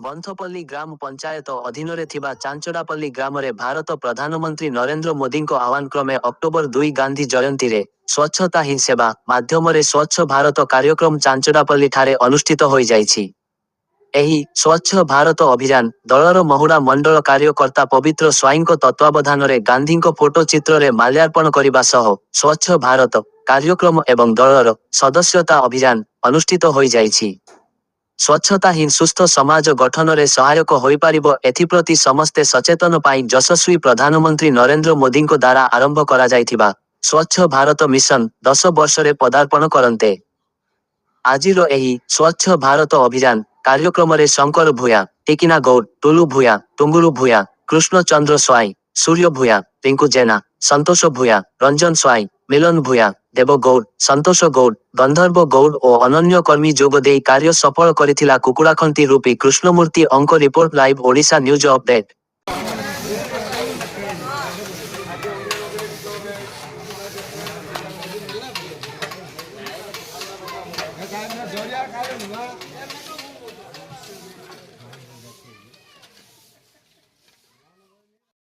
ବନ୍ଥପଲ୍ଲୀ ଗ୍ରାମ ପଞ୍ଚାୟତ ଅଧୀନରେ ଥିବା ଚାଞ୍ଚଡ଼ାପଲ୍ଲୀ ଗ୍ରାମରେ ଭାରତ ପ୍ରଧାନମନ୍ତ୍ରୀ ନରେନ୍ଦ୍ର ମୋଦିଙ୍କ ଆହ୍ୱାନ କ୍ରମେ ଅକ୍ଟୋବର 2 ଗାନ୍ଧୀ ଜୟନ୍ତୀରେ ସ୍ୱଚ୍ଛତା ହିଁ ସେବା ମାଧ୍ୟମରେ ସ୍ୱଚ୍ଛ ଭାରତ କାର୍ଯ୍ୟକ୍ରମ ଚାଞ୍ଚଡ଼ାପଲ୍ଲୀ ଠାରେ ଅନୁଷ୍ଠିତ ହୋଇଯାଇଛି। ଏହି ସ୍ୱଚ୍ଛ ଭାରତ ଅଭିଯାନ ଦଳର ମହୁଡ଼ା ମଣ୍ଡଳ କାର୍ଯ୍ୟକର୍ତ୍ତା ପବିତ୍ର ସ୍ୱାଇଁଙ୍କ ତତ୍ତ୍ୱାବଧାନରେ ଗାନ୍ଧୀଙ୍କ ଫଟୋ ଚିତ୍ରରେ ମାଲ୍ୟାର୍ପଣ କରିବା ସହ ସ୍ୱଚ୍ଛ ଭାରତ କାର୍ଯ୍ୟକ୍ରମ ଏବଂ ଦଳର ସଦସ୍ୟତା ଅଭିଯାନ ଅନୁଷ୍ଠିତ ହୋଇଯାଇଛି। ସ୍ୱଚ୍ଛତା ହିଁ ସୁସ୍ଥ ସମାଜ ଗଠନରେ ସହାୟକ ହୋଇପାରିବ ଏଥିପ୍ରତି ସମସ୍ତେ ସଚେତନ ପାଇଁ ଯଶସ୍ୱୀ ପ୍ରଧାନମନ୍ତ୍ରୀ ନରେନ୍ଦ୍ର ମୋଦିଙ୍କ ଦ୍ୱାରା ଆରମ୍ଭ କରାଯାଇଥିବା ସ୍ୱଚ୍ଛ ଭାରତ ମିଶନ 10 ବର୍ଷରେ ପଦାର୍ପଣ କରନ୍ତେ। ଆଜିର ଏହି ସ୍ୱଚ୍ଛ ଭାରତ ଅଭିଯାନ କାର୍ଯ୍ୟକ୍ରମରେ ଶଙ୍କର ଭୂୟାଁ, ଟିକିନା ଗୌଡ଼, ଟୁଲୁ ଭୂୟାଁ, ଟୁଙ୍ଗୁରୁ ଭୂୟାଁ, କୃଷ୍ଣଚନ୍ଦ୍ର ସ୍ୱାଇଁ, ସୂର୍ଯ୍ୟ ଭୂୟାଁ, ରିଙ୍କୁ ଜେନା, ସନ୍ତୋଷ ଭୂୟାଁ, ରଞ୍ଜନ ସ୍ୱାଇଁ, ମିଲନ ଭୂୟାଁ, ଦେବ ଗୌଡ଼, ସନ୍ତୋଷ ଗୌଡ଼, ଗନ୍ଧର୍ବ ଗୌଡ଼ ଓ ଅନନ୍ୟ କର୍ମୀ ଯୋଗ ଦେଇ କାର୍ଯ୍ୟ ସଫଳ କରିଥିଲା। କୁକୁଡ଼ାଖନ୍ତି ରୂପୀ କୃଷ୍ଣମୂର୍ତ୍ତି ଅଙ୍କ report live Odisha news update. Jariya કાઢે